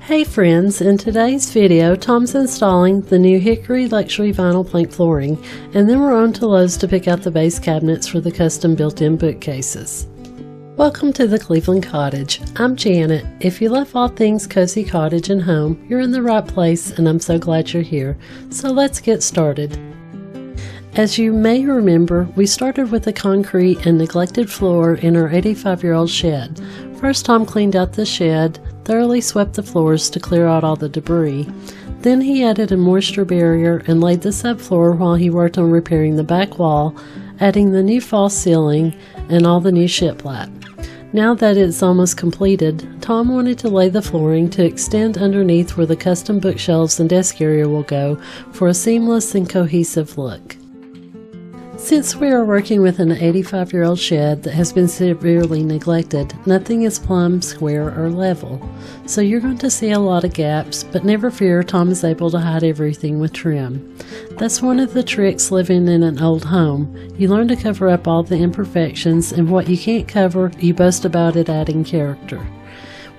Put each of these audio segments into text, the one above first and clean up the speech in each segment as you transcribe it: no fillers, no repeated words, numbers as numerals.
Hey friends, in today's video, Tom's installing the new Hickory Luxury Vinyl Plank flooring, and then we're on to Lowe's to pick out the base cabinets for the custom built-in bookcases. Welcome to the Cleveland Cottage. I'm Janet. If you love all things cozy cottage and home, you're in the right place, and I'm so glad you're here. So let's get started. As you may remember, we started with a concrete and neglected floor in our 85-year-old shed. First, Tom cleaned out the shed, thoroughly swept the floors to clear out all the debris. Then he added a moisture barrier and laid the subfloor while he worked on repairing the back wall, adding the new false ceiling and all the new shiplap. Now that it's almost completed, Tom wanted to lay the flooring to extend underneath where the custom bookshelves and desk area will go for a seamless and cohesive look. Since we are working with an 85-year-old shed that has been severely neglected, nothing is plumb, square, or level. So you're going to see a lot of gaps, but never fear, Tom is able to hide everything with trim. That's one of the tricks living in an old home. You learn to cover up all the imperfections, and what you can't cover, you boast about it adding character.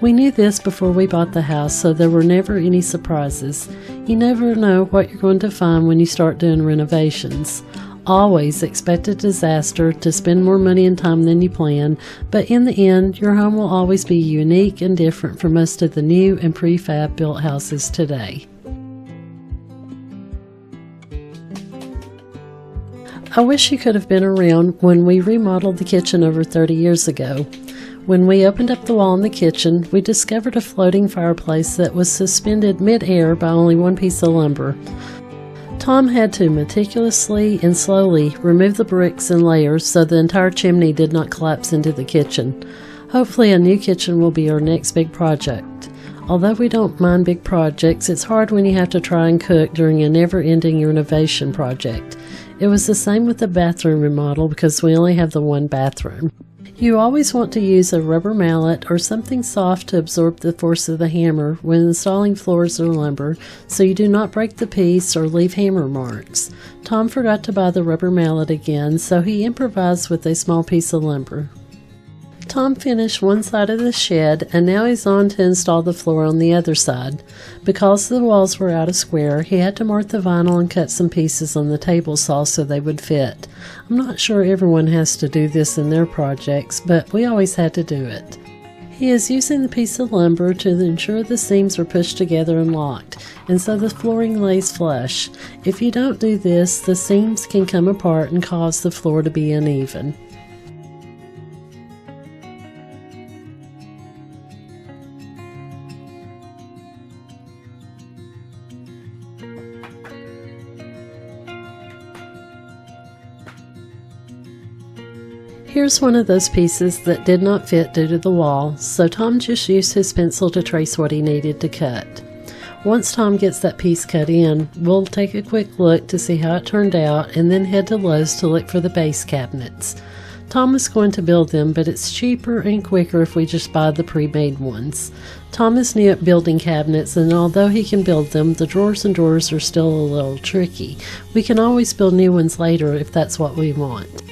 We knew this before we bought the house, so there were never any surprises. You never know what you're going to find when you start doing renovations. Always expect a disaster, to spend more money and time than you plan, but in the end, your home will always be unique and different from most of the new and prefab built houses today. I wish you could have been around when we remodeled the kitchen over 30 years ago. When we opened up the wall in the kitchen, we discovered a floating fireplace that was suspended mid-air by only one piece of lumber. Tom had to meticulously and slowly remove the bricks in layers so the entire chimney did not collapse into the kitchen. Hopefully a new kitchen will be our next big project. Although we don't mind big projects, it's hard when you have to try and cook during a never-ending renovation project. It was the same with the bathroom remodel because we only have the one bathroom. You always want to use a rubber mallet or something soft to absorb the force of the hammer when installing floors or lumber, so you do not break the piece or leave hammer marks. Tom forgot to buy the rubber mallet again, so he improvised with a small piece of lumber. Tom finished one side of the shed, and now he's on to install the floor on the other side. Because the walls were out of square, he had to mark the vinyl and cut some pieces on the table saw so they would fit. I'm not sure everyone has to do this in their projects, but we always had to do it. He is using the piece of lumber to ensure the seams are pushed together and locked, and so the flooring lays flush. If you don't do this, the seams can come apart and cause the floor to be uneven. Here's one of those pieces that did not fit due to the wall, so Tom just used his pencil to trace what he needed to cut. Once Tom gets that piece cut in, we'll take a quick look to see how it turned out and then head to Lowe's to look for the base cabinets. Tom is going to build them, but it's cheaper and quicker if we just buy the pre-made ones. Tom is new at building cabinets, and although he can build them, the drawers and drawers are still a little tricky. We can always build new ones later if that's what we want.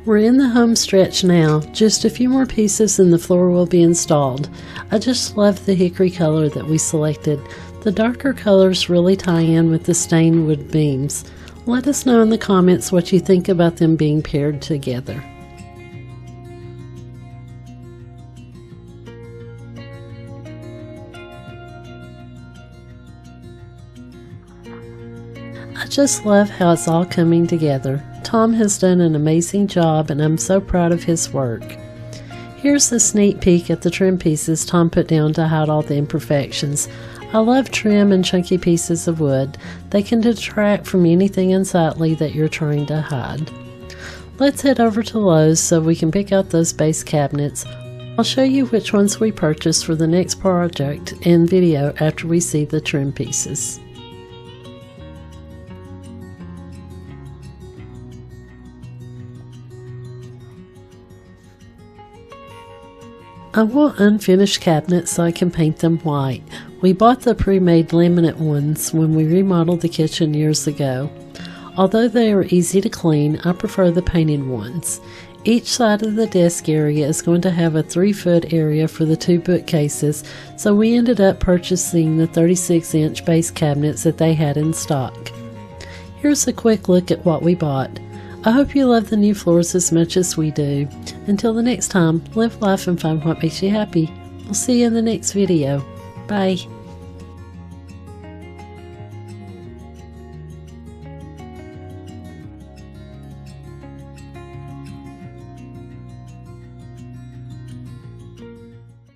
We're in the home stretch now. Just a few more pieces and the floor will be installed. I just love the hickory color that we selected. The darker colors really tie in with the stained wood beams. Let us know in the comments what you think about them being paired together. I just love how it's all coming together. Tom has done an amazing job, and I'm so proud of his work. Here's a sneak peek at the trim pieces Tom put down to hide all the imperfections. I love trim and chunky pieces of wood. They can detract from anything unsightly that you're trying to hide. Let's head over to Lowe's so we can pick out those base cabinets. I'll show you which ones we purchased for the next project in video after we see the trim pieces. I want unfinished cabinets so I can paint them white. We bought the pre-made laminate ones when we remodeled the kitchen years ago. Although they are easy to clean, I prefer the painted ones. Each side of the desk area is going to have a 3-foot area for the 2 bookcases, so we ended up purchasing the 36-inch base cabinets that they had in stock. Here's a quick look at what we bought. I hope you love the new floors as much as we do. Until the next time, live life and find what makes you happy. We'll see you in the next video. Bye.